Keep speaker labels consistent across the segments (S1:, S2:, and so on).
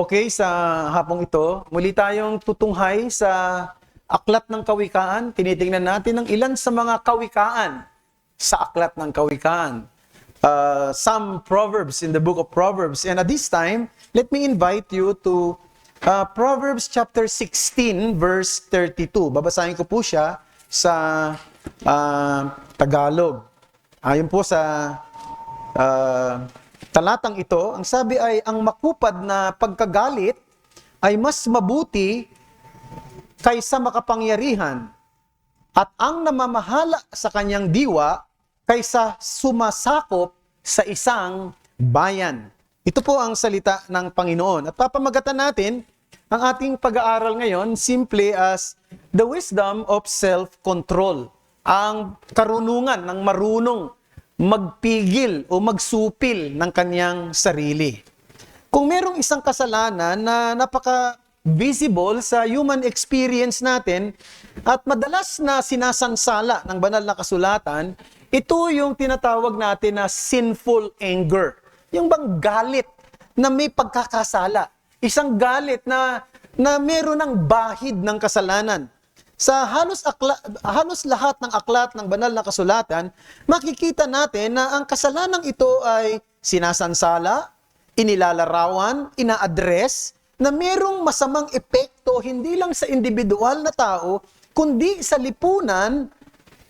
S1: Okay, sa hapong ito, muli tayong tutunghay sa Aklat ng Kawikaan. Tinitingnan natin ang ilan sa mga kawikaan sa Aklat ng Kawikaan. Some Proverbs in the book of Proverbs. And at this time, let me invite you to Proverbs chapter 16, verse 32. Babasahin ko po siya sa Tagalog. Ayon po sa talatang ito, ang sabi ay, ang makupad na pagkagalit ay mas mabuti kaysa makapangyarihan, at ang namamahala sa kanyang diwa kaysa sumasakop sa isang bayan. Ito po ang salita ng Panginoon. At papamagatan natin ang ating pag-aaral ngayon simply as the wisdom of self-control. Ang karunungan ng marunong magpigil o magsupil ng kanyang sarili. Kung merong isang kasalanan na napaka-visible sa human experience natin at madalas na sinasansala ng banal na kasulatan, ito yung tinatawag natin na sinful anger. Yung bang galit na may pagkakasala. Isang galit na meron ng bahid ng kasalanan. Sa halos lahat ng aklat ng banal na kasulatan, makikita natin na ang kasalanang ito ay sinasansala, inilalarawan, ina-address, na merong masamang epekto hindi lang sa individual na tao, kundi sa lipunan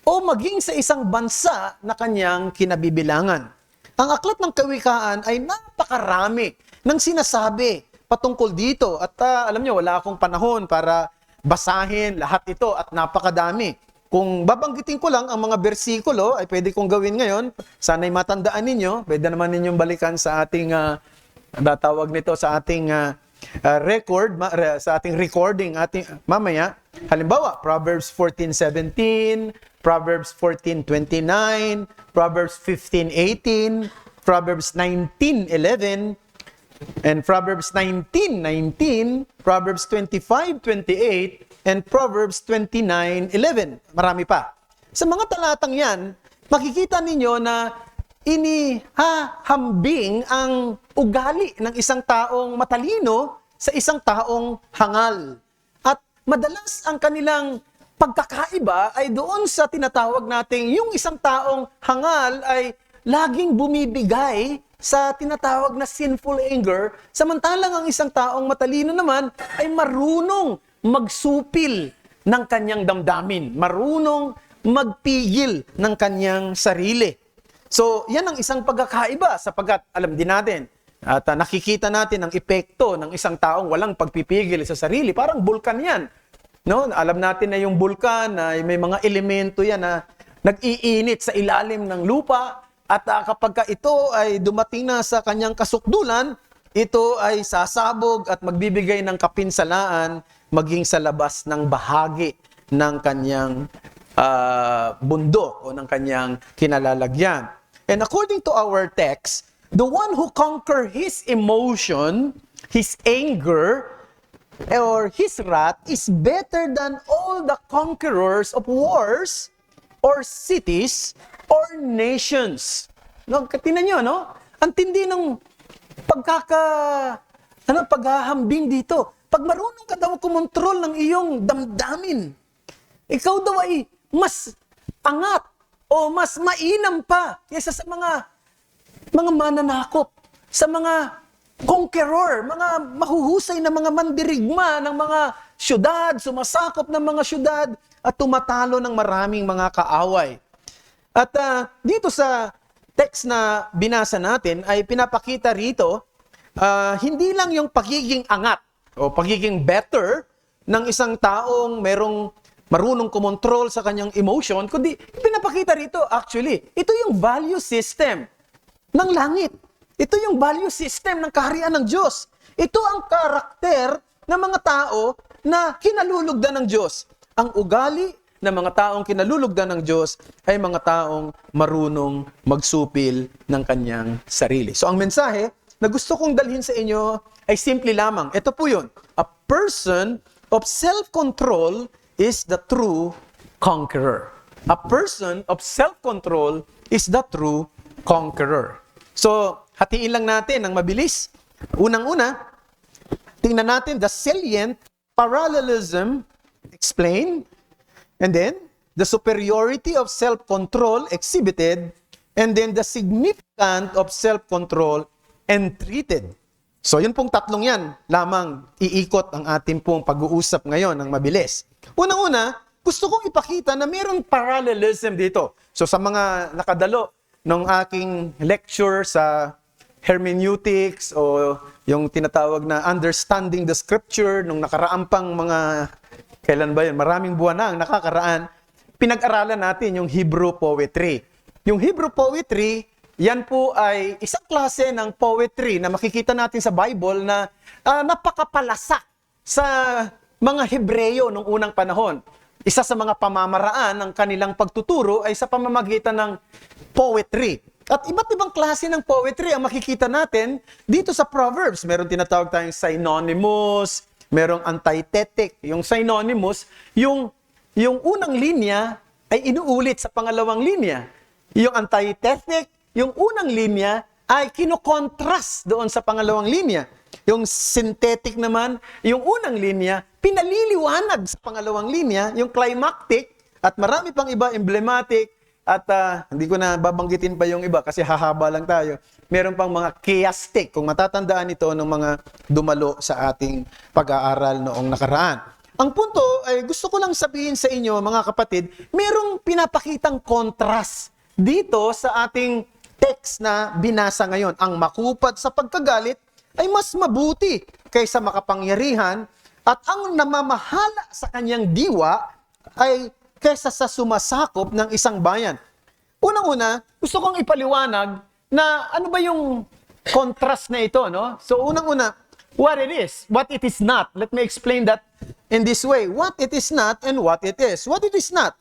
S1: o maging sa isang bansa na kanyang kinabibilangan. Ang aklat ng Kawikaan ay napakarami ng sinasabi patungkol dito. At alam niyo, wala akong panahon para basahin lahat ito at napakadami. Kung babanggitin ko lang ang mga bersikulo, ay pwede kong gawin ngayon. Sana'y matandaan ninyo. Pwede naman ninyong balikan sa ating, tawag nito, sa ating record, sa ating recording mamaya. Halimbawa, Proverbs 14:17, Proverbs 14:29, Proverbs 15:18, Proverbs 19:11, and Proverbs 19:19, Proverbs 25:28, and Proverbs 29:11. Marami pa. Sa mga talatang yan, makikita ninyo na inihahambing ang ugali ng isang taong matalino sa isang taong hangal. At madalas ang kanilang pagkakaiba ay doon sa tinatawag nating yung isang taong hangal ay laging bumibigay sa tinatawag na sinful anger, samantalang ang isang taong matalino naman ay marunong magsupil ng kanyang damdamin, marunong magpigil ng kanyang sarili. So, yan ang isang pagkakaiba sapagkat alam din natin at nakikita natin ang epekto ng isang taong walang pagpipigil sa sarili. Parang bulkan yan. No? Alam natin na yung bulkan, may mga elemento yan na nag-iinit sa ilalim ng lupa. At kapag ito ay dumating na sa kanyang kasukdulan, ito ay sasabog at magbibigay ng kapinsalaan maging sa labas ng bahagi ng kanyang bundok o ng kanyang kinalalagyan. And according to our text, the one who conquer his emotion, his anger, or his wrath is better than all the conquerors of wars or cities or nations. No, tingnan nyo, no? Ang tindi ng paghahambing dito. Pag marunong ka daw kumontrol ng iyong damdamin, ikaw daw ay mas angat o mas mainam pa kaysa sa mga mananakop, sa mga conqueror, mga mahuhusay na mga mandirigma ng mga syudad, sumasakop ng mga syudad at tumatalo ng maraming mga kaaway. At dito sa text na binasa natin ay pinapakita rito, hindi lang yung pagiging angat o pagiging better ng isang taong merong marunong kumontrol sa kanyang emotion, kundi pinapakita rito actually, ito yung value system ng langit. Ito yung value system ng kaharian ng Diyos. Ito ang karakter ng mga tao na kinalulugdan ng Diyos. Ang ugali ng mga taong kinalulugdan ng Diyos ay mga taong marunong magsupil ng kanyang sarili. So ang mensahe na gusto kong dalhin sa inyo ay simple lamang. Ito po yun. A person of self-control is the true conqueror. A person of self-control is the true conqueror. So, hatiin lang natin ng mabilis. Unang-una, tingnan natin the salient parallelism explained, and then the superiority of self-control exhibited, and then the significance of self-control entreated. So yun pong tatlong yan lamang iikot ang ating pong pag-uusap ngayon ng mabilis. Unang-una, gusto kong ipakita na mayroong parallelism dito. So sa mga nakadalo ng aking lecture sa hermeneutics o yung tinatawag na understanding the scripture nung nakaraang pang mga, kailan ba yun? Maraming buwan na ang nakakaraan. Pinag-aralan natin yung Hebrew poetry. Yung Hebrew poetry, yan po ay isang klase ng poetry na makikita natin sa Bible na napakapalasa sa mga Hebreyo nung unang panahon. Isa sa mga pamamaraan ng kanilang pagtuturo ay sa pamamagitan ng poetry. At iba't ibang klase ng poetry ang makikita natin dito sa Proverbs. Meron tinatawag tayong synonymous, merong antithetic. Yung synonymous, yung unang linya ay inuulit sa pangalawang linya. Yung antithetic, yung unang linya ay kinokontrast doon sa pangalawang linya. Yung synthetic naman, yung unang linya, pinaliliwanag sa pangalawang linya. Yung climactic, at marami pang iba, emblematic, at hindi ko na babanggitin pa yung iba kasi hahaba lang tayo. Meron pang mga chiastic, kung matatandaan ito ng mga dumalo sa ating pag-aaral noong nakaraan. Ang punto ay gusto ko lang sabihin sa inyo, mga kapatid, merong pinapakitang contrast dito sa ating text na binasa ngayon. Ang makupad sa pagkagalit ay mas mabuti kaysa makapangyarihan, at ang namamahala sa kanyang diwa ay kaysa sa sumasakop ng isang bayan. Unang-una, gusto kong ipaliwanag na ano ba yung contrast na ito, no? So unang-una, what it is, what it is not. Let me explain that in this way. What it is not and what it is. What it is not.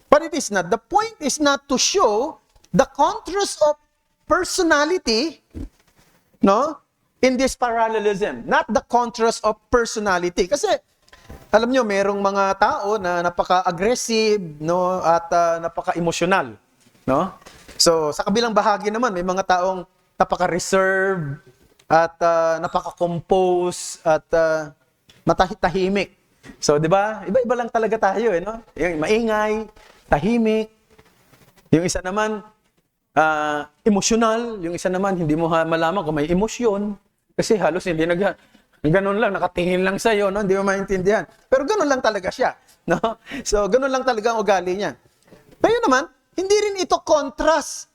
S1: What it is not. The point is not to show the contrast of personality, no? In this parallelism. Not the contrast of personality. Kasi alam nyo, merong mga tao na napaka-aggressive, no, at napaka-emosyonal, no? So, sa kabilang bahagi naman, may mga taong napaka-reserve at napaka-compose at matahimik. So, 'di ba? Iba-iba lang talaga tayo, no? Yung maingay, tahimik. Yung isa naman emosyonal, yung isa naman hindi mo malaman kung may emosyon kasi halos hindi ganun lang, nakatingin lang sa'yo, no? Hindi mo maintindihan. Pero ganun lang talaga siya, no? So, ganun lang talaga ang ugali niya. Ngayon naman, hindi rin ito contrast.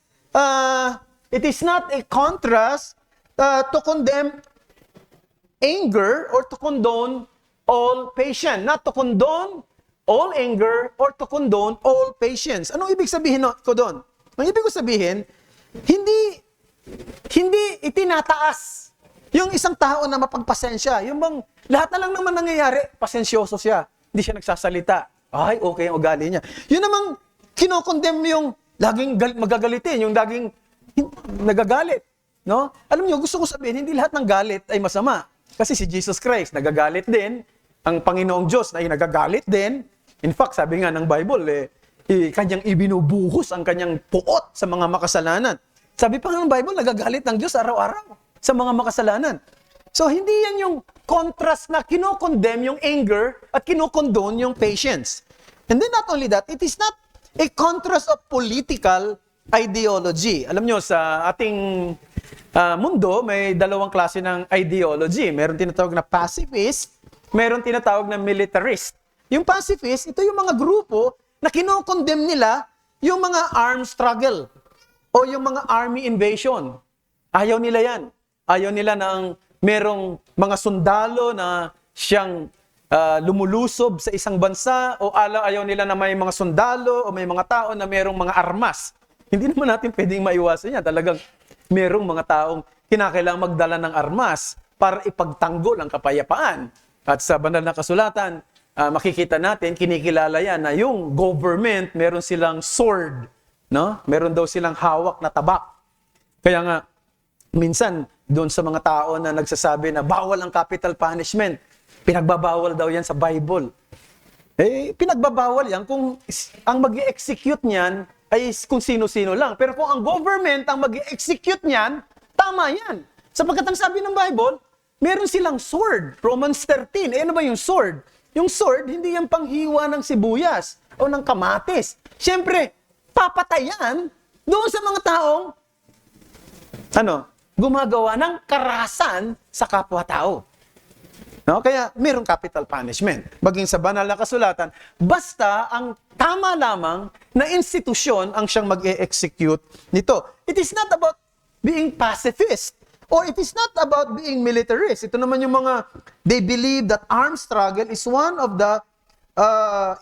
S1: It is not a contrast to condemn anger or to condone all patience. Not to condone all anger or to condone all patience. Anong ibig sabihin ko doon? Ang ibig ko sabihin, hindi itinataas yung isang tao na mapagpasensya. Yung bang lahat na lang naman nangyayari, pasensyoso siya. Hindi siya nagsasalita. Ay, okay ang ugali niya. Yun namang kinokondemn yung laging magagalitin, yung laging nagagalit. No? Alam niyo, gusto ko sabihin, hindi lahat ng galit ay masama. Kasi si Jesus Christ, nagagalit din. Ang Panginoong Diyos ay nagagalit din. In fact, sabi nga ng Bible, kanyang ibinubuhos ang kanyang puot sa mga makasalanan. Sabi pa ng Bible, nagagalit ng Diyos araw-araw sa mga makasalanan. So, hindi yan yung contrast na kinokondemn yung anger at kinokondone yung patience. And then not only that, it is not a contrast of political ideology. Alam nyo, sa ating mundo, may dalawang klase ng ideology. Meron tinatawag na pacifist, meron tinatawag na militarist. Yung pacifist, ito yung mga grupo na kinokondemn nila yung mga armed struggle o yung mga army invasion. Ayaw nila yan. Ayaw nila na merong mga sundalo na siyang lumulusob sa isang bansa o ayaw nila na may mga sundalo o may mga tao na merong mga armas. Hindi naman natin pwedeng maiwasan yan. Talagang merong mga taong kinakailangang magdala ng armas para ipagtanggol ang kapayapaan. At sa banal na kasulatan, makikita natin, kinikilala yan na yung government, meron silang sword. No? Meron daw silang hawak na tabak. Kaya nga, minsan, doon sa mga tao na nagsasabi na bawal ang capital punishment, pinagbabawal daw yan sa Bible. Pinagbabawal yan kung ang mag-i-execute niyan ay kung sino-sino lang. Pero kung ang government ang mag-i-execute niyan, tama yan. Sapagkat ang sabi ng Bible, meron silang sword. Romans 13. Eh, ano ba yung sword? Yung sword, hindi yung panghiwa ng sibuyas o ng kamatis. Siyempre, papatayan doon sa mga taong, gumagawa ng karahasan sa kapwa-tao. No? Kaya mayroong capital punishment. Maging sa banal na kasulatan, basta ang tama lamang na institusyon ang siyang mag-e-execute nito. It is not about being pacifist or it is not about being militarist. Ito naman yung mga, they believe that armed struggle is one of the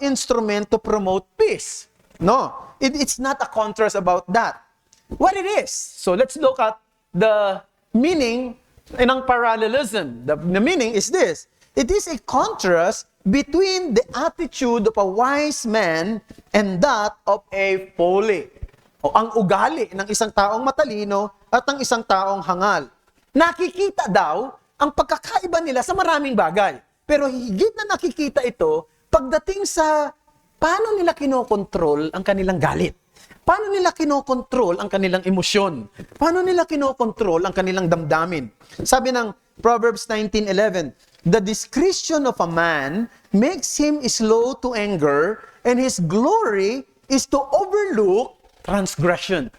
S1: instrument to promote peace. No, it's not a contrast about that. What it is, so let's look at the meaning ng parallelism. The meaning is this. It is a contrast between the attitude of a wise man and that of a fool. O ang ugali ng isang taong matalino at ng isang taong hangal. Nakikita daw ang pagkakaiba nila sa maraming bagay. Pero higit na nakikita ito pagdating sa paano nila kinokontrol ang kanilang galit. Paano nila kinokontrol ang kanilang emosyon? Paano nila kinokontrol ang kanilang damdamin? Sabi ng Proverbs 19:11, the discretion of a man makes him slow to anger, and his glory is to overlook transgression.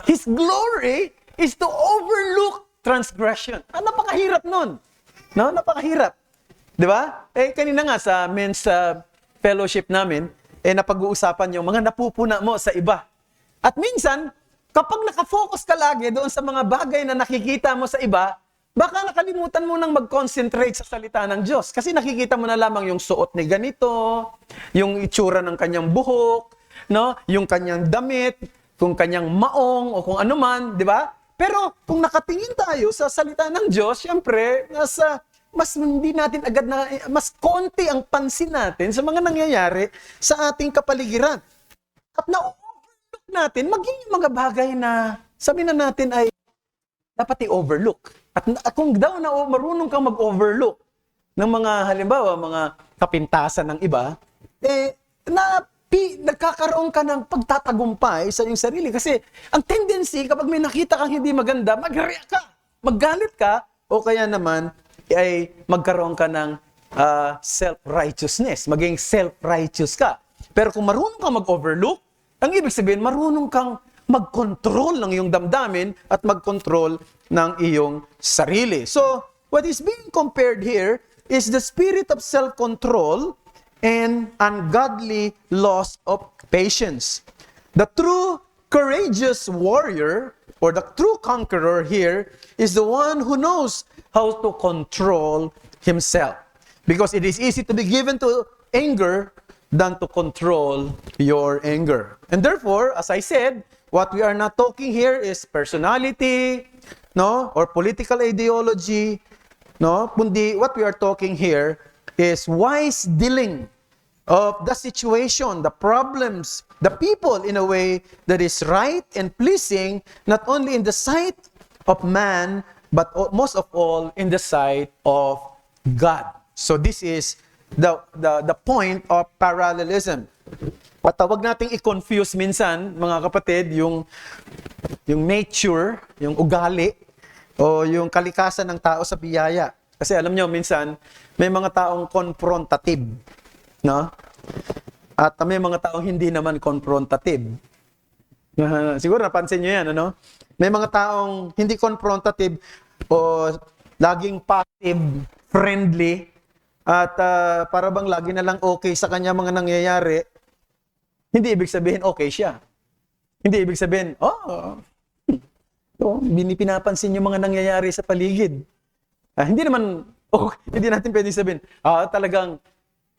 S1: His glory is to overlook transgression. Napakahirap nun. No? Napakahirap. Di ba? Kanina nga sa men's fellowship namin, napag-uusapan yung mga napupuna mo sa iba. At minsan, kapag nakafocus ka lagi doon sa mga bagay na nakikita mo sa iba, baka nakalimutan mo nang mag-concentrate sa salita ng Diyos. Kasi nakikita mo na lamang yung suot ni ganito, yung itsura ng kanyang buhok, no? Yung kanyang damit, kung kanyang maong o kung ano man, di ba? Pero kung nakatingin tayo sa salita ng Diyos, syempre, mas hindi natin agad mas konti ang pansin natin sa mga nangyayari sa ating kapaligiran. At na-overlook natin, maging yung mga bagay na sabi na natin ay dapat i-overlook. At kung daw na marunong kang mag-overlook ng mga, halimbawa, mga kapintasan ng iba, nagkakaroon ka ng pagtatagumpay sa iyong sarili. Kasi ang tendency, kapag may nakita kang hindi maganda, mag-react ka, maggalit ka, o kaya naman, ay magkaroon ka ng self-righteousness, maging self-righteous ka. Pero kung marunong kang mag-overlook, ang ibig sabihin, marunong kang mag-control ng iyong damdamin at mag-control ng iyong sarili. So, what is being compared here is the spirit of self-control and ungodly loss of patience. The true courageous warrior or the true conqueror here is the one who knows how to control himself. Because it is easy to be given to anger than to control your anger. And therefore, as I said, what we are not talking here is personality, no, or political ideology, no. Kundi what we are talking here is wise dealing of the situation, the problems, the people in a way that is right and pleasing, not only in the sight of man, but most of all in the sight of God. So this is the point of parallelism. At wag nating i-confuse minsan, mga kapatid, yung nature, yung ugali, o yung kalikasan ng tao sa biyaya. Kasi alam nyo, minsan, may mga taong confrontative. No? At may mga taong hindi naman confrontative. Siguro napansin nyo yan, ano? May mga taong hindi confrontative o laging passive, friendly, at para bang lagi na lang okay sa kanya mga nangyayari. Hindi ibig sabihin okay siya. Hindi ibig sabihin, pinapansin yung mga nangyayari sa paligid. Hindi naman, hindi natin pwedeng sabihin, talagang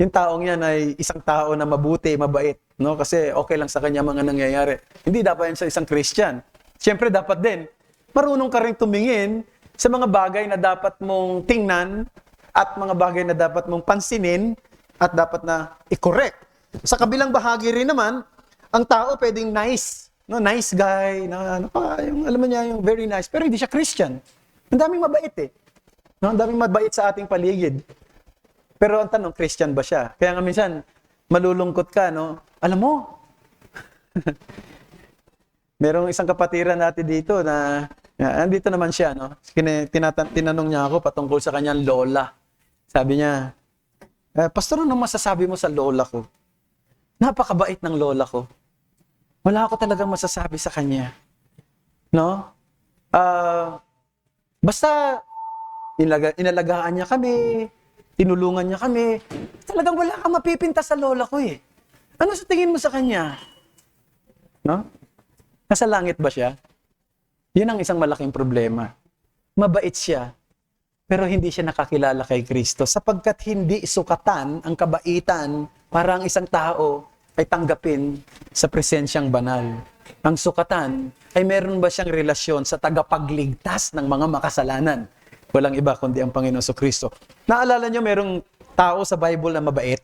S1: yung taong yan ay isang tao na mabuti, mabait. No? Kasi okay lang sa kanya mga nangyayari. Hindi dapat yan sa isang Christian. Siyempre dapat din, marunong ka rin tumingin sa mga bagay na dapat mong tingnan at mga bagay na dapat mong pansinin at dapat na i-correct. Sa kabilang bahagi rin naman, ang tao pwedeng nice, no, nice guy, yung alam mo niya, yung very nice, pero hindi siya Christian. Ang daming mabait No, ang daming mabait sa ating paligid. Pero ang tanong, Christian ba siya? Kaya nga minsan, malulungkot ka, no? Alam mo, merong isang kapatiran natin dito na Andito naman siya, no? Tinanong niya ako patungkol sa kanyang lola. Sabi niya, Pastor, ano masasabi mo sa lola ko? Napakabait ng lola ko. Wala ako talagang masasabi sa kanya. No? Basta, inalagaan niya kami, tinulungan niya kami. Talagang wala kang mapipinta sa lola ko eh. Ano sa tingin mo sa kanya? No? Nasa langit ba siya? Yun ang isang malaking problema. Mabait siya, pero hindi siya nakakilala kay Kristo sapagkat hindi sukatan ang kabaitan para ang isang tao ay tanggapin sa presensyang banal. Ang sukatan ay meron ba siyang relasyon sa tagapagligtas ng mga makasalanan? Walang iba kundi ang Panginoon Kristo. Naalala niyo merong tao sa Bible na mabait?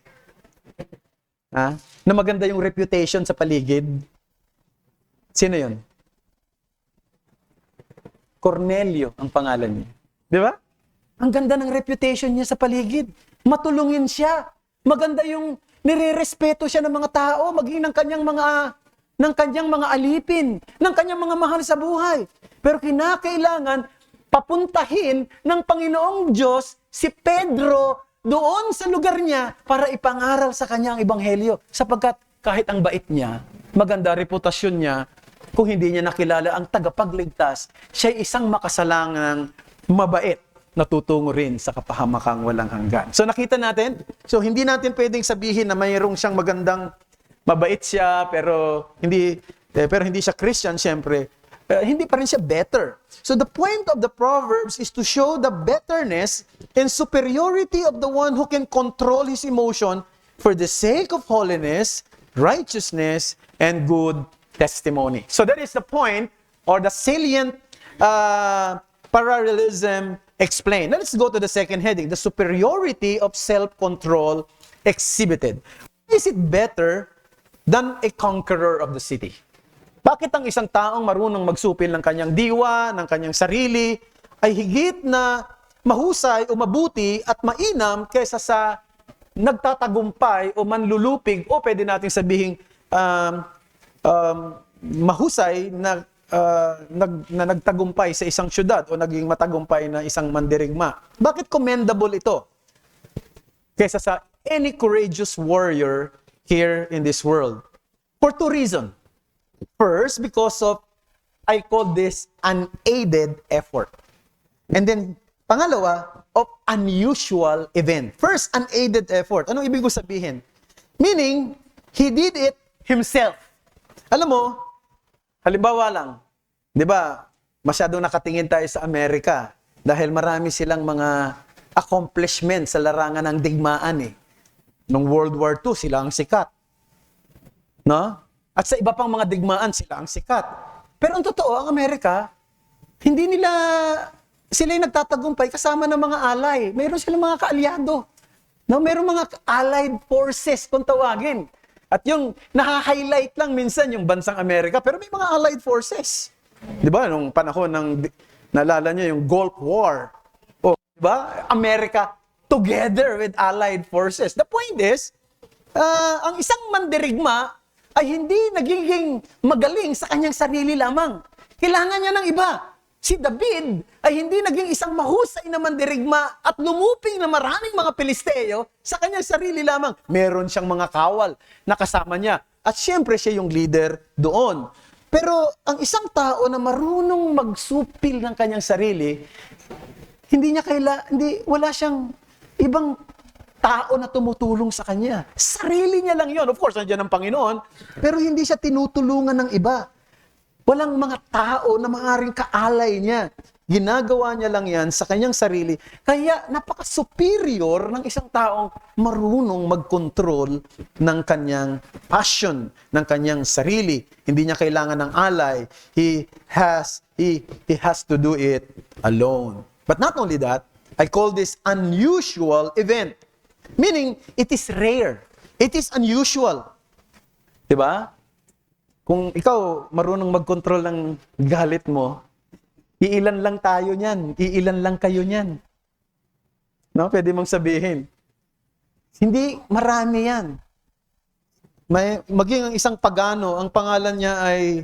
S1: Na maganda yung reputation sa paligid? Sino yun? Cornelio ang pangalan niya. Di ba? Ang ganda ng reputation niya sa paligid. Matulungin siya. Maganda yung nire-respeto siya ng mga tao, maging ng kanyang mga alipin, ng kanyang mga mahal sa buhay. Pero kinakailangan papuntahin ng Panginoong Diyos si Pedro doon sa lugar niya para ipangaral sa kanya ang ebanghelyo. Sapagkat kahit ang bait niya, maganda reputasyon niya, kung hindi niya nakilala ang tagapagligtas, siya isang makasalangang mabait na tutungo rin sa kapahamakang walang hanggan. So nakita natin, so hindi natin pwedeng sabihin na mayroong siyang magandang mabait siya pero hindi siya Christian siyempre. Hindi pa rin siya better. So the point of the Proverbs is to show the betterness and superiority of the one who can control his emotion for the sake of holiness, righteousness, and good testimony. So that is the point or the salient parallelism explained. Now let's go to the second heading, the superiority of self-control exhibited. Is it better than a conqueror of the city? Bakit ang isang taong marunong magsupil ng kanyang diwa, ng kanyang sarili, ay higit na mahusay o mabuti at mainam kaysa sa nagtatagumpay o manlulupig o pwede natin sabihin mahusay na nagtagumpay sa isang syudad o naging matagumpay na isang mandirigma. Bakit commendable ito kaysa sa any courageous warrior here in this world? For two reasons. First, because of, I call this unaided effort. And then, pangalawa, of unusual event. First, unaided effort. Anong ibig ko sabihin? Meaning, he did it himself. Alam mo, halimbawa lang, di ba, masyadong nakatingin tayo sa Amerika dahil marami silang mga accomplishments sa larangan ng digmaan eh. Nung World War II, sila ang sikat. No? At sa iba pang mga digmaan, sila ang sikat. Pero ang totoo, ang Amerika, sila yung nagtatagumpay kasama ng mga alay. Mayroon silang mga kaalyado. No? Mayroon mga allied forces kung tawagin. At yung naha-highlight lang minsan yung bansang Amerika, pero may mga allied forces. Di ba? Nung panahon naalala nyo yung Gulf War. O, di ba? America together with allied forces. The point is, ang isang mandirigma ay hindi nagiging magaling sa kanyang sarili lamang. Kailangan niya ng iba. Si David ay hindi naging isang mahusay na mandirigma at lumuping na maraming mga Pilisteo sa kanyang sarili lamang. Meron siyang mga kawal na kasama niya. At siyempre siya yung leader doon. Pero ang isang tao na marunong magsupil ng kanyang sarili, wala siyang ibang tao na tumutulong sa kanya. Sarili niya lang yon. Of course, nandiyan ang Panginoon, pero hindi siya tinutulungan ng iba. Walang mga tao na maaaring kaalay niya. Ginagawa niya lang yan sa kanyang sarili. Kaya napaka-superior ng isang taong marunong mag-control ng kanyang passion, ng kanyang sarili. Hindi niya kailangan ng alay. He has to do it alone. But not only that, I call this unusual event. Meaning, it is rare. It is unusual. Diba? Kung ikaw marunong mag-control ng galit mo, iilan lang tayo niyan. Iilan lang kayo niyan. No? Pwede mong sabihin. Hindi marami yan. Maging ang isang pagano, ang pangalan niya ay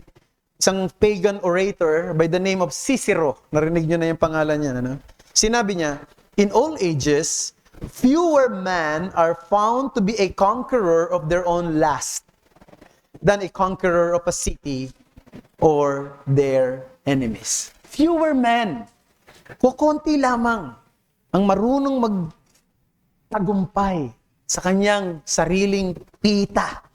S1: isang pagan orator by the name of Cicero. Narinig nyo na yung pangalan niya. Ano? Sinabi niya, in all ages, fewer men are found to be a conqueror of their own lust than a conqueror of a city or their enemies. Fewer men. Kukunti lamang ang marunong magtagumpay sa kanyang sariling pita.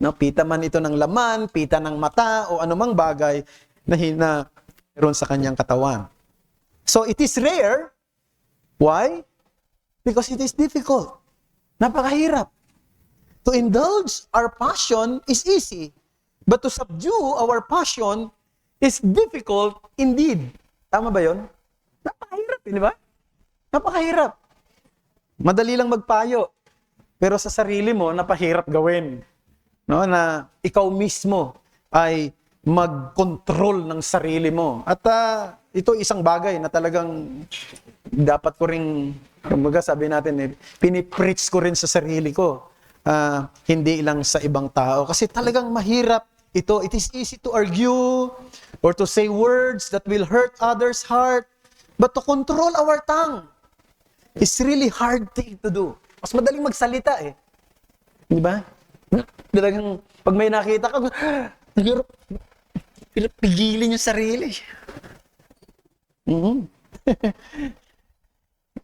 S1: No, pita man ito ng laman, pita ng mata, o anumang bagay na meron sa kanyang katawan. So it is rare. Why? Because it is difficult. Napakahirap. To indulge our passion is easy, but to subdue our passion is difficult indeed. Tama ba yun? Napakahirap, di ba? Napakahirap. Madali lang magpayo. Pero sa sarili mo, napahirap gawin. No, na ikaw mismo ay mag-control ng sarili mo. At ito isang bagay na talagang dapat ko ring, kumbaga sabi natin, pinipreach ko rin sa sarili ko. Hindi lang sa ibang tao. Kasi talagang mahirap ito. It is easy to argue or to say words that will hurt others' heart. But to control our tongue is really hard thing to do. Mas madaling magsalita eh. Di ba? Talagang pag may nakita ka, pigilin yung sarili.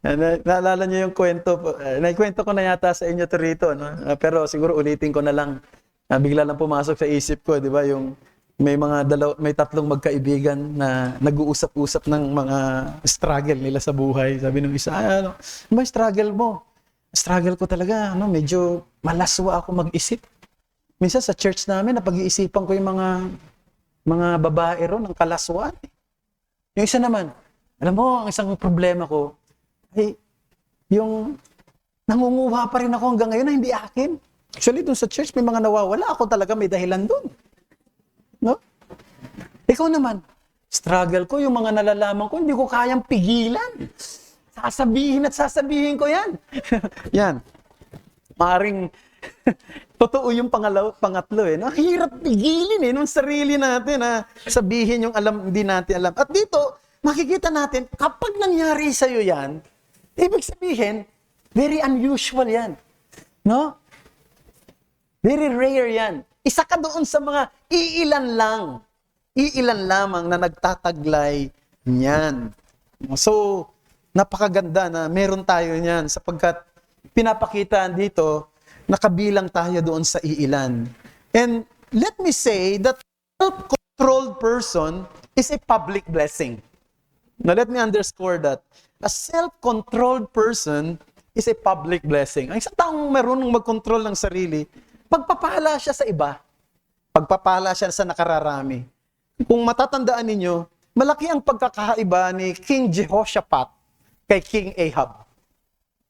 S1: Naalala niyo yung kwento, naikwento ko na yata sa inyo to rito, no? Pero siguro ulitin ko na lang. Bigla lang pumasok sa isip ko, di ba, yung may tatlong magkaibigan na nag-uusap-usap ng mga struggle nila sa buhay. Sabi nung isa, ano ba struggle mo? Struggle ko talaga, medyo malaswa ako mag-isip. Minsan sa church namin, napag-iisipan ko yung mga babae ron ng kalaswaan. Yung isa naman, alam mo, ang isang problema ko, ay, yung nangunguha pa rin ako hanggang ngayon na hindi akin. Actually, dun sa church, may mga nawawala. Ako talaga may dahilan dun. No? Ikaw naman, struggle ko, yung mga nalalaman ko, hindi ko kayang pigilan. Sasabihin ko yan. Yan. Maaring, totoo yung pangatlo eh. Hirap pigilin eh, nung sarili natin na sabihin yung hindi natin alam. At dito, makikita natin, kapag nangyari sa'yo yan, ibig sabihin, very unusual yan. No? Very rare yan. Isa ka doon sa mga iilan lamang na nagtataglay niyan. So, napakaganda na meron tayo niyan sapagkat pinapakita dito na kabilang tayo doon sa iilan. And let me say that self-controlled person is a public blessing. Now, let me underscore that. A self-controlled person is a public blessing. Ang isang taong marunong mag-control ng sarili, pagpapala siya sa iba. Pagpapala siya sa nakararami. Kung matatandaan ninyo, malaki ang pagkakaiba ni King Jehoshaphat kay King Ahab.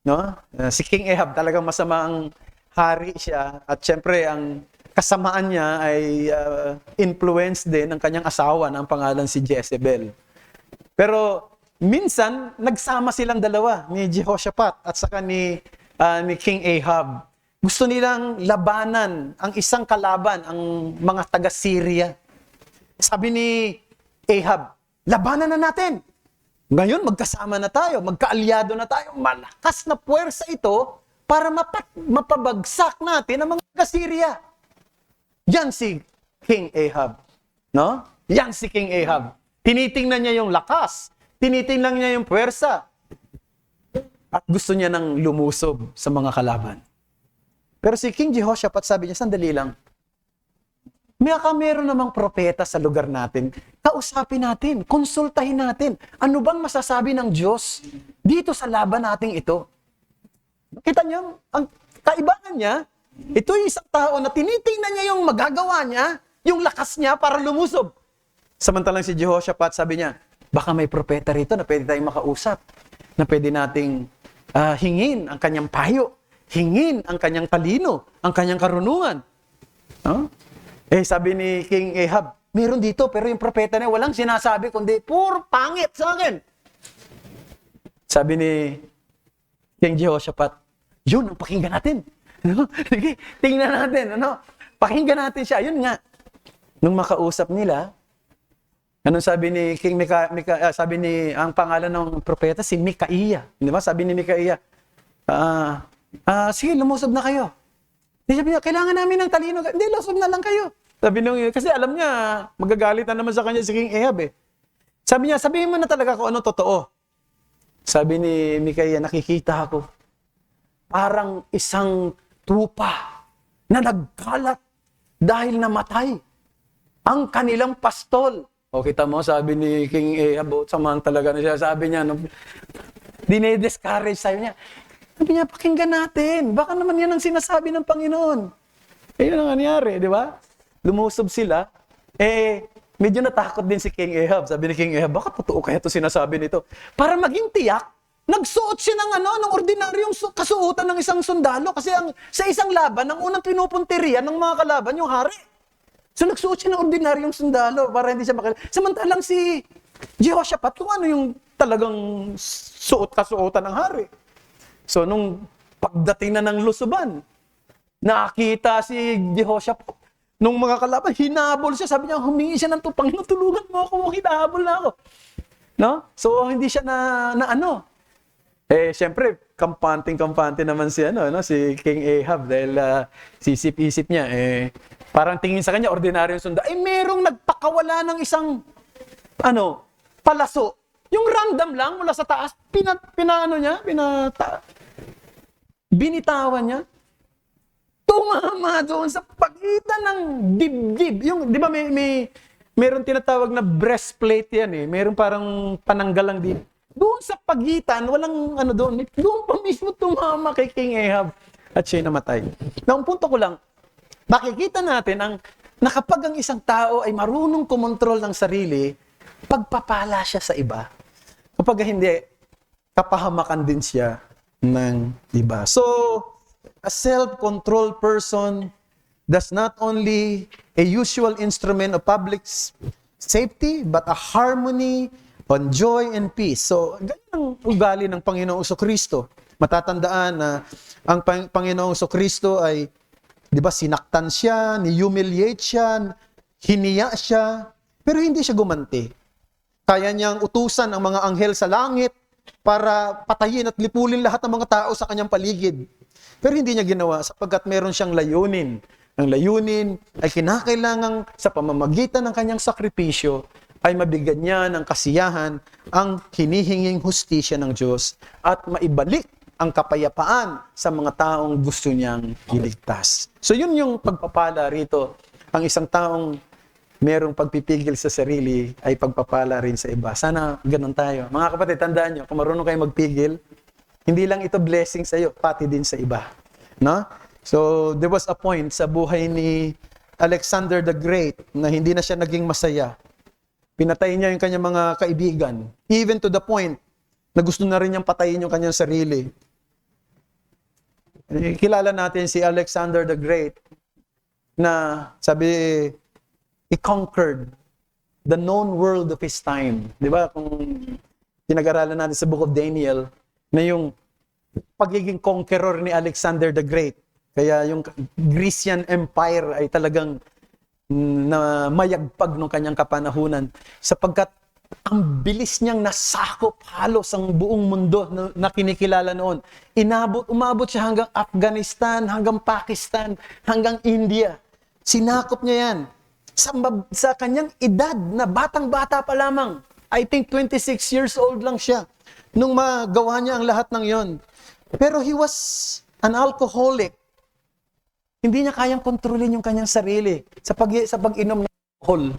S1: No? Si King Ahab talagang masamang hari siya at syempre ang kasamaan niya ay influence din ng kanyang asawa na ang pangalan si Jezebel. Pero minsan, nagsama silang dalawa, ni Jehoshaphat at saka ni King Ahab. Gusto nilang labanan ang isang kalaban, ang mga taga-Syria. Sabi ni Ahab, labanan na natin. Ngayon, magkasama na tayo, magkaalyado na tayo. Malakas na puwersa ito para mapabagsak natin ang mga taga-Syria. Yan si King Ahab. No? Yan si King Ahab. Tinitingnan niya yung lakas. Tinitingnan niya yung puwersa. At gusto niya nang lumusob sa mga kalaban. Pero si King Jehoshaphat sabi niya, sandali lang. Meron namang propeta sa lugar natin. Kausapin natin, konsultahin natin. Ano bang masasabi ng Diyos dito sa laban nating ito? Kita niyo, ang kaibahan niya, ito yung isang tao na tinitingnan niya yung magagawa niya, yung lakas niya para lumusob. Samantalang si Jehoshaphat sabi niya, baka may propeta rito na pwede tayong makausap, na pwede nating hingin ang kanyang payo, hingin ang kanyang talino, ang kanyang karunungan. Huh? Sabi ni King Ahab, meron dito pero yung propeta niya walang sinasabi kundi puro pangit sa akin. Sabi ni King Jehoshaphat, yun ang pakinggan natin. Sige, tingnan natin. Pakinggan natin siya. Yun nga. Nung makausap nila,
S2: Anong sabi ni sabi ni, ang pangalan ng propeta, si Micaiah. Di ba? Sabi ni Micaiah, sige, lumusob na kayo. Sabi niya, kailangan namin ng talino. Hindi, lusob na lang kayo. Sabi nung, kasi alam niya, magagalit na naman sa kanya si King Ahab eh. Sabi niya, sabihin mo na talaga kung ano totoo. Sabi ni Micaiah, nakikita ako, parang isang tupa na nagkalat dahil namatay ang kanilang pastol. O kita mo, sabi ni King Ahab, samahan talaga na siya. Sabi niya, dinediscourage, sabi niya, pakinggan natin. Baka naman yan ang sinasabi ng Panginoon. Yun ang nangyari, di ba? Lumusob sila. Medyo natakot din si King Ahab. Sabi ni King Ahab, baka totoo kaya ito sinasabi nito. Para maging tiyak, nagsuot siya ng ordinaryong kasuotan ng isang sundalo. Kasi sa isang laban, ang unang pinupunterian ng mga kalaban, yung hari. So nagsuot siya ng ordinaryong sundalo para hindi siya samantalang si Jehoshaphat, kung ano yung talagang kasuotan ng hari. So nung pagdating na ng lusuban, nakita si Jehoshaphat, nung mga kalaban, hinabol siya. Sabi niya, humingi siya ng Panginoon, tulungan mo ako, hinahabol na ako. No? So hindi siya na ano. Siyempre, kampante naman si si King Ahab dahil sisip-isip niya parang tingin sa kanya ordinaryong sundalo. Merong nagpakawala ng isang palaso. Yung random lang mula sa taas, binitawan niya. Tumama doon sa pagitan ng dibdib. Yung, di ba meron tinatawag na breastplate yan Meron parang pananggalang din. Doon sa pagitan, walang doon pa mismo tumama kay King Ahab at siya'y namatay. Now, ang punto ko lang, makikita natin na kapag ang isang tao ay marunong kumontrol ng sarili, pagpapala siya sa iba. Kapag hindi, kapahamakan din siya ng iba. So, a self-controlled person does not only a usual instrument of public safety, but a harmony on joy and peace. So, ganyan ang ugali ng Panginoong Kristo. Matatandaan na ang Panginoong Kristo ay, di ba, sinaktan siya, ni-humiliate siya, hiniya siya, pero hindi siya gumanti. Kaya niyang utusan ang mga anghel sa langit para patayin at lipulin lahat ng mga tao sa kanyang paligid. Pero hindi niya ginawa sapagkat meron siyang layunin. Ang layunin ay kinakailangang sa pamamagitan ng kanyang sakripisyo ay mabigyan niya ng kasiyahan ang hinihinging hustisya ng Diyos at maibalik ang kapayapaan sa mga taong gusto niyang iligtas. So yun yung pagpapala rito. Ang isang taong merong pagpipigil sa sarili ay pagpapala rin sa iba. Sana ganun tayo. Mga kapatid, tandaan nyo, kung marunong kayo magpigil, hindi lang ito blessing sa iyo, pati din sa iba. No? So there was a point sa buhay ni Alexander the Great na hindi na siya naging masaya. Pinatay niya yung kanyang mga kaibigan. Even to the point na gusto na rin niyang patayin yung kanyang sarili. Kilala natin si Alexander the Great na sabi, he conquered the known world of his time. Di ba? Kung pinag-aralan natin sa Book of Daniel, na yung pagiging conqueror ni Alexander the Great. Kaya yung Grecian Empire ay talagang na mayagpag ng kanyang kapanahunan sapagkat ang bilis niyang nasakop halos ang buong mundo na kinikilala noon. Umabot siya hanggang Afghanistan, hanggang Pakistan, hanggang India. Sinakop niya yan. Sa kanyang edad na batang-bata pa lamang, I think 26 years old lang siya, nung magawa niya ang lahat ng yon. Pero he was an alcoholic. Hindi niya kayang kontrolin yung kanyang sarili sa pag-inom ng alcohol.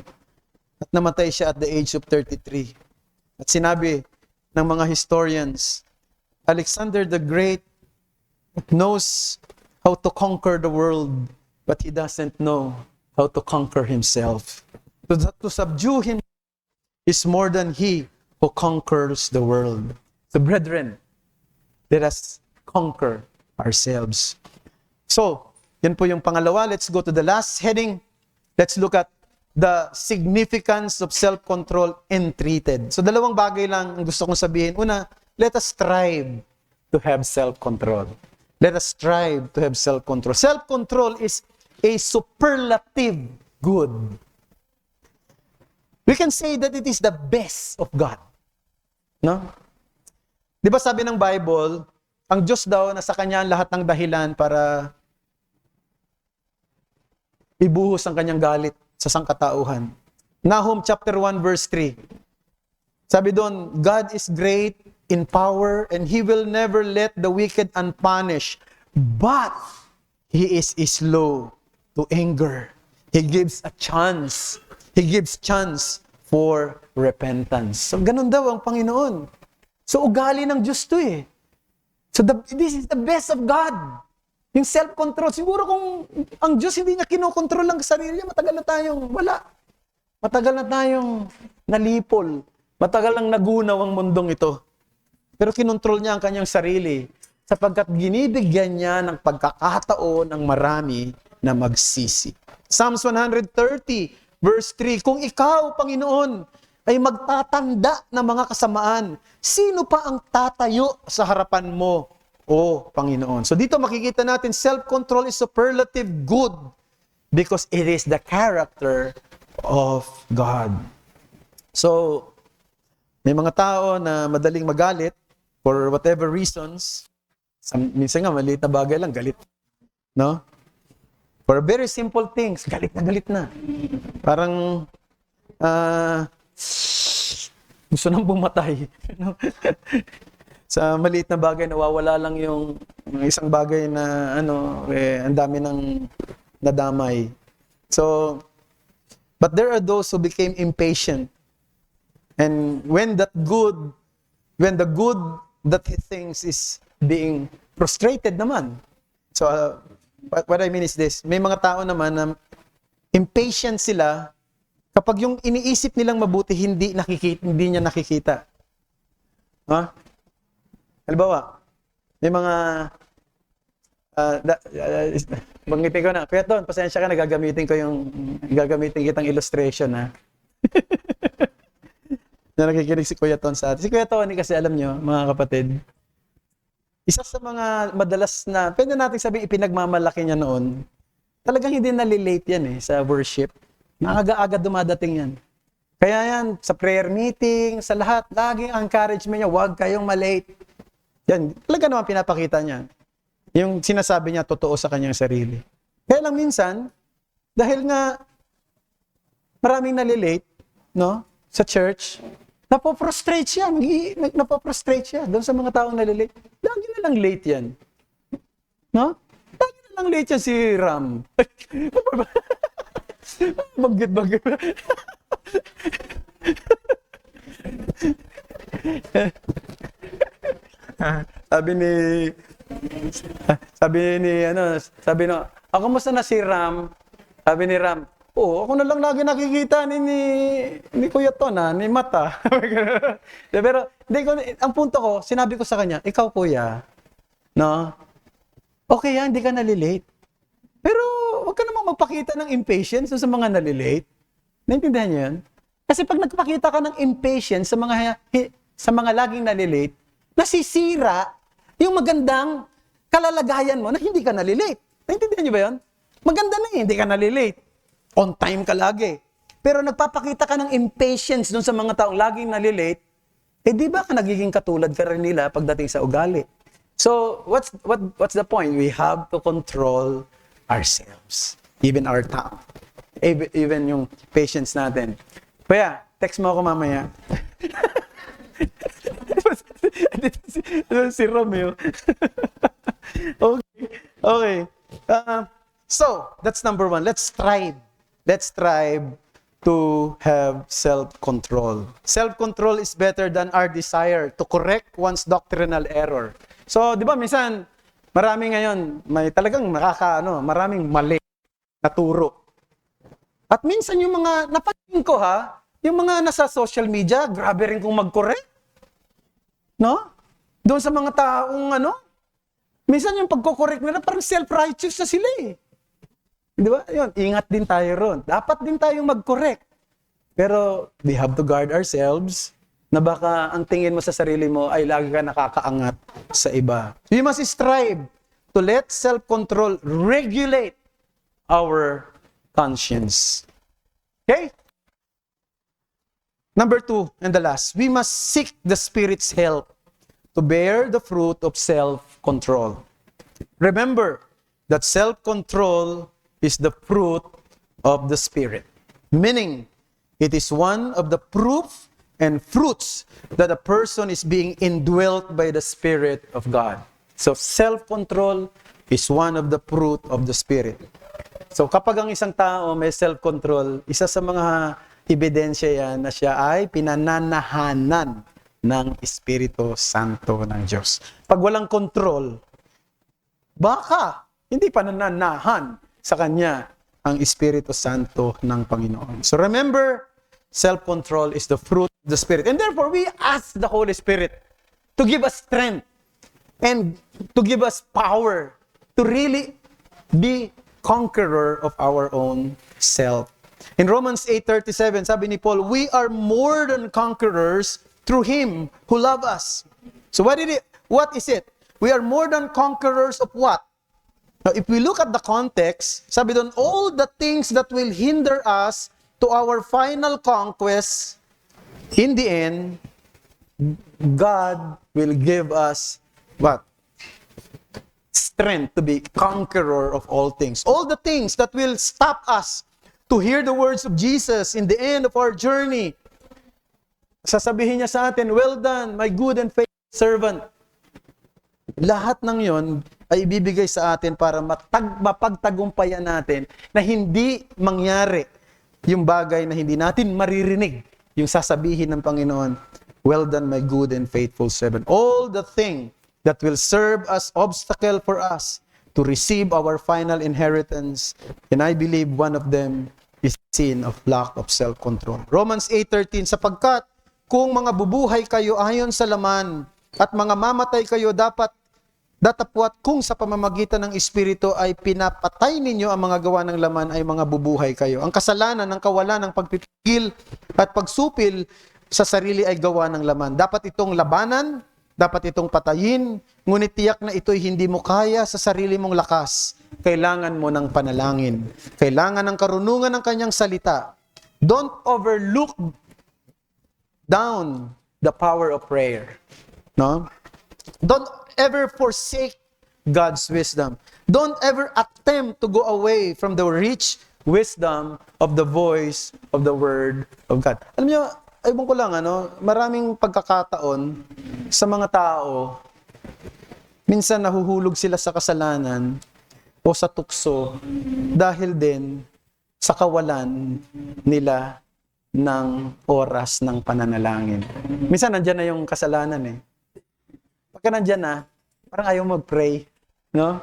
S2: At namatay siya at the age of 33. At sinabi ng mga historians, Alexander the Great knows how to conquer the world, but he doesn't know how to conquer himself. To subdue him is more than he who conquers the world. So brethren, let us conquer ourselves. So, yan po yung pangalawa. Let's go to the last heading. Let's look at the significance of self-control entreated. So, dalawang bagay lang ang gusto kong sabihin. Una, let us strive to have self-control. Let us strive to have self-control. Self-control is a superlative good.
S1: We can say that it is the best of God. No? Di ba sabi ng Bible, ang Diyos daw na sa Kanya ang lahat ng dahilan para ibuhos ang Kanyang galit sa sangkatauhan. Nahum chapter 1 verse 3. Sabi doon, God is great in power and He will never let the wicked unpunished, but He is slow to anger. He gives a chance. He gives chance for repentance. So, ganun daw ang Panginoon. So, ugali ng Diyos to eh. So, this is the best of God. Yung self-control. Siguro kung ang Diyos hindi niya kinokontrol ang sarili niya, matagal na tayong wala. Matagal na tayong nalipol. Matagal lang nagunaw ang mundong ito. Pero kinontrol niya ang kanyang sarili sapagkat ginibigyan niya ng pagkakataon ng marami na magsisi. Psalms 130 verse 3, kung ikaw, Panginoon, ay magtatanda ng mga kasamaan, sino pa ang tatayo sa harapan mo, O Panginoon? So dito makikita natin, self-control is superlative good because it is the character of God. So, may mga tao na madaling magalit for whatever reasons. Minsan nga, maliit na bagay lang, galit. No? For very simple things, galit na. Parang, gusto nang bumatay. Sa maliit na bagay, nawawala lang yung isang bagay na, ang dami ng nadamay. So, but there are those who became impatient. And when the good that he thinks is being frustrated naman. So, what I mean is this, may mga tao naman na impatient sila kapag yung iniisip nilang mabuti, hindi niya nakikita. Ha? Halimbawa, may mga banggitin ko na, Kuya Ton, pasensya ka na, gagamitin kitang illustration, ha? Na nakikinig si Kuya Ton sa atin. Si Kuya Tony kasi alam nyo, mga kapatid, isa sa mga madalas na, pwede natin sabihin ipinagmamalaki niya noon, talagang hindi nalilate yan sa worship. Maaga-aga dumadating yan. Kaya yan, sa prayer meeting, sa lahat, laging encouragement niya, huwag kayong malate. Yan, talaga naman pinapakita niya. Yung sinasabi niya, totoo sa kanyang sarili. Kaya lang minsan, dahil nga maraming nalilate, no, sa church, napoprostrate siya. Napoprostrate siya doon sa mga taong nalilate. Lagi na lang late yan. No? Lagi na lang late yan si Ram. Bagit. Sabi no, kamusta na si Ram? Sabi ni Ram, ako na lang lagi nakikita ni Kuya Ton, ni Mata. Pero, ang punto ko, sinabi ko sa kanya, ikaw Kuya, no? Okay yan, hindi ka nalilate. Pero, huwag ka namang magpakita ng impatience sa mga nalilate. Naintindihan niyo yan? Kasi pag nagpakita ka ng impatience sa mga laging nalilate, nasisira yung magandang kalalagayan mo na hindi ka nalilate. Naintindihan niyo ba yan? Maganda na hindi ka nalilate. On time ka lagi. Pero nagpapakita ka ng impatience dun sa mga taong laging nalilate, di ba ka nagiging katulad ka rin nila pagdating sa ugali? So, what's the point? We have to control ourselves. Even our tongue. Even yung patience natin. Kaya, text mo ako mamaya. si Romeo. Okay. So, that's number one. Let's strive to have self-control. Self-control is better than our desire to correct one's doctrinal error. So, di ba, minsan, marami ngayon, may talagang maraming mali na turo. At minsan yung mga, napansin ko yung mga nasa social media, grabe rin kung mag-correct. No? Doon sa mga taong minsan yung pagko-correct nila, parang self-righteous na sila eh. Di ba? Yun, ingat din tayo ron. Dapat din tayong mag-correct. Pero we have to guard ourselves na baka ang tingin mo sa sarili mo ay lagi ka nakakaangat sa iba. We must strive to let self-control regulate our conscience. Okay?
S2: Number 2, and the last, we must seek the Spirit's help to bear the fruit of self-control. Remember that self-control is the fruit of the Spirit. Meaning, it is one of the proof and fruits that a person is being indwelt by the Spirit of God. So, self-control is one of the fruit of the Spirit. So, kapag ang isang tao may self-control, isa sa mga ebidensya yan na siya ay pinananahanan ng Espiritu Santo ng Diyos. Pag walang control, baka hindi panananahan sa Kanya ang Espiritu Santo ng Panginoon. So remember, self-control is the fruit of the Spirit. And therefore, we ask the Holy Spirit to give us strength and to give us power to really be conqueror of our own self. In Romans 8:37, sabi ni Paul, we are more than conquerors through Him who loved us. So what is it? We are more than conquerors of what? Now, if we look at the context, sabi doon, all the things that will hinder us to our final conquest, in the end, God will give us what? Strength to be conqueror of all things. All the things that will stop us to hear the words of Jesus in the end of our journey. Sasabihin niya sa atin, well done, my good and faithful servant. Lahat ng yon ay ibibigay sa atin para mapagtagumpayan natin na hindi mangyari yung bagay na hindi natin maririnig. Yung sasabihin ng Panginoon, well done, my good and faithful servant. All the thing that will serve as obstacle for us to receive our final inheritance. And I believe one of them is sin of lack of self-control. Romans 8:13, sapagkat kung mga bubuhay kayo ayon sa laman at mga mamatay kayo dapat datapwat kung sa pamamagitan ng Espiritu ay pinapatay ninyo ang mga gawa ng laman ay mga bubuhay kayo. Ang kasalanan ng kawalan ng pagpipigil at pagsupil sa sarili ay gawa ng laman. Dapat itong labanan, dapat itong patayin, ngunit tiyak na ito'y hindi mo kaya sa sarili mong lakas. Kailangan mo ng panalangin. Kailangan ng karunungan ng kanyang salita. Don't overlook down the power of prayer. No? Don't ever forsake God's wisdom. Don't ever attempt to go away from the rich wisdom of the voice of the Word of God. Alam niyo, ewan ko lang, maraming pagkakataon sa mga tao, minsan nahuhulog sila sa kasalanan o sa tukso dahil din sa kawalan nila ng oras ng pananalangin. Minsan nandyan na yung kasalanan eh. Pagka nandyan na, parang ayaw mag-pray. No?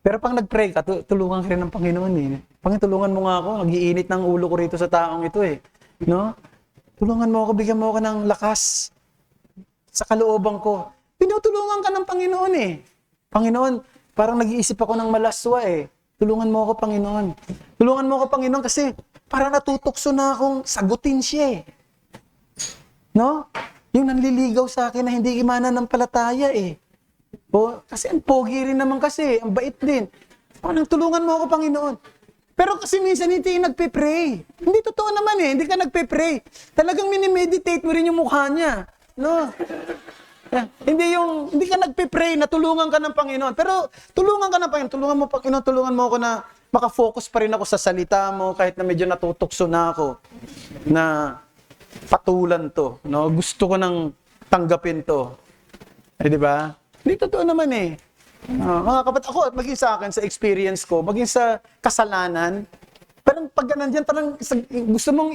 S2: Pero pag nag-pray ka, tulungan ka rin ng Panginoon eh. Panginoon, tulungan mo nga ako. Nag-iinit ng ulo ko rito sa taong ito eh. No? Tulungan mo ako, bigyan mo ako ng lakas sa kalooban ko. Pinutulungan ka ng Panginoon eh. Panginoon, parang nag-iisip ako ng malaswa eh. Tulungan mo ako, Panginoon. Tulungan mo ako, Panginoon, kasi parang natutokso na akong sagutin siya eh. No? Yung nanliligaw sa akin na hindi mananampalataya eh. O, kasi ang pogi rin naman kasi, ang bait din. Parang tulungan mo ako, Panginoon. Pero kasi minsan hindi nagpe-pray. Hindi totoo naman eh, hindi ka nagpe-pray. Talagang minimeditate mo rin yung mukha niya. No? Hindi ka nagpe-pray na tulungan ka ng Panginoon. Pero tulungan ka ng Panginoon. Tulungan mo, Panginoon, tulungan mo ako na makafocus pa rin ako sa salita mo kahit na medyo natutokso na ako. Na patulan to. No? Gusto ko nang tanggapin to. Eh, di ba? Hindi totoo naman eh. Mga kapatid, ako at maging sa akin, sa experience ko, maging sa kasalanan, parang pag nandiyan, parang gusto mong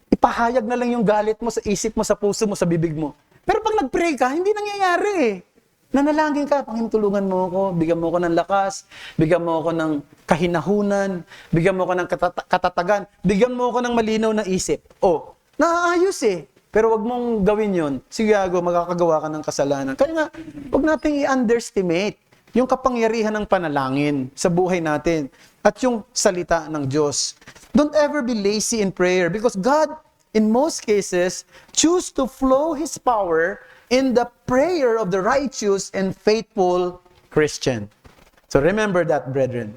S2: ipahayag na lang yung galit mo sa isip mo, sa puso mo, sa bibig mo. Pero pag nag-pray ka, hindi nangyayari eh. Nanalangin ka, Panginoon, tulungan mo ako, bigyan mo ako ng lakas, bigyan mo ako ng kahinahunan, bigyan mo ako ng katatagan, bigyan mo ako ng malinaw na isip. Oh, naayos eh. Pero wag mong gawin yun. Sige, magkakagawa ka ng kasalanan. Kaya nga, wag nating i-underestimate yung kapangyarihan ng panalangin sa buhay natin at yung salita ng Diyos. Don't ever be lazy in prayer because God, in most cases, choose to flow His power in the prayer of the righteous and faithful Christian. So remember that, brethren.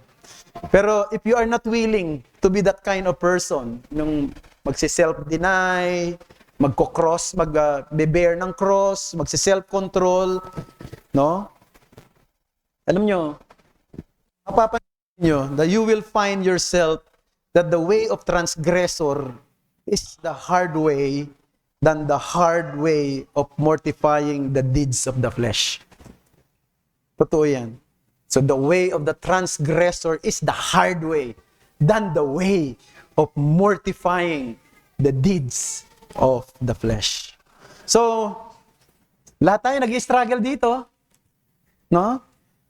S2: Pero if you are not willing to be that kind of person, nung magsi-self-deny, magko-cross, mag-bear ng cross, magsi-self-control, no? Alam nyo, mapapansin nyo that you will find yourself that the way of transgressor is the hard way than the hard way of mortifying the deeds of the flesh. Totoo yan. So the way of the transgressor is the hard way than the way of mortifying the deeds of the flesh. So, lahat tayo nag-struggle dito. No?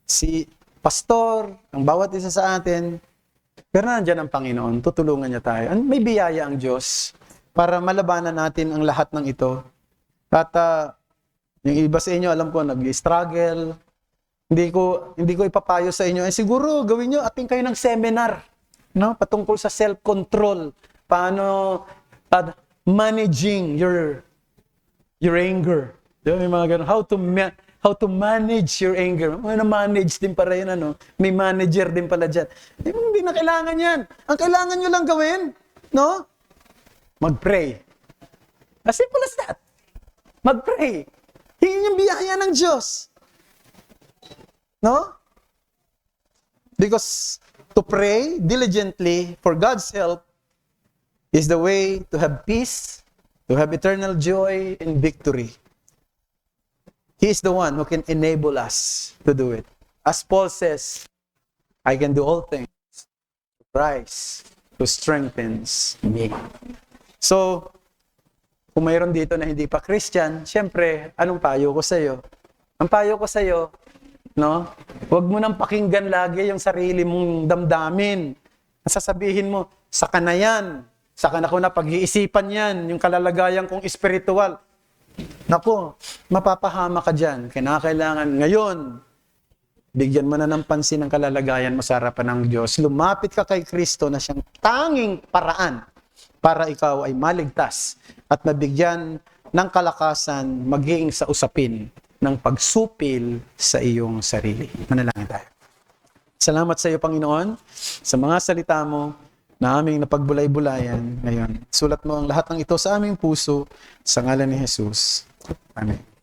S2: Si pastor, ang bawat isa sa atin, pero nandiyan ang Panginoon, tutulungan niya tayo. May biyaya ang Diyos para malabanan natin ang lahat ng ito. At yung iba sa inyo, alam ko, nag-struggle. Hindi ko ipapayo sa inyo. Siguro, gawin nyo, ating kayo ng seminar, no? Patungkol sa self-control. Paano managing your anger. Diba? May mga ganun. How to manage your anger. Manage din para yun, ano? May manager din pala dyan. Hindi na kailangan yan. Ang kailangan nyo lang gawin, no? Mag-pray. As simple as that. Mag-pray. Hingin yung biyaya ng Diyos. No? Because to pray diligently for God's help is the way to have peace, to have eternal joy and victory. He is the one who can enable us to do it. As Paul says, I can do all things through Christ who strengthens me. So, kung mayroon dito na hindi pa Christian, syempre, anong payo ko sa iyo? Ang payo ko sa iyo, no? Huwag mo nang pakinggan lagi yung sarili mong damdamin. Sasabihin mo, saka na yan. Saka na ko na pag-iisipan yan, yung kalalagayan kong espiritual. Naku, mapapahama ka dyan. Kailangan ngayon, bigyan mo na ng pansin ang kalalagayan mo sa harapan ng Diyos. Lumapit ka kay Kristo na siyang tanging paraan para ikaw ay maligtas at mabigyan ng kalakasan maging sa usapin ng pagsupil sa iyong sarili. Manalangin tayo. Salamat sa iyo, Panginoon, sa mga salita mo na aming napagbulay-bulayan ngayon. Sulat mo ang lahat ng ito sa aming puso sa ngalan ni Jesus. Amen.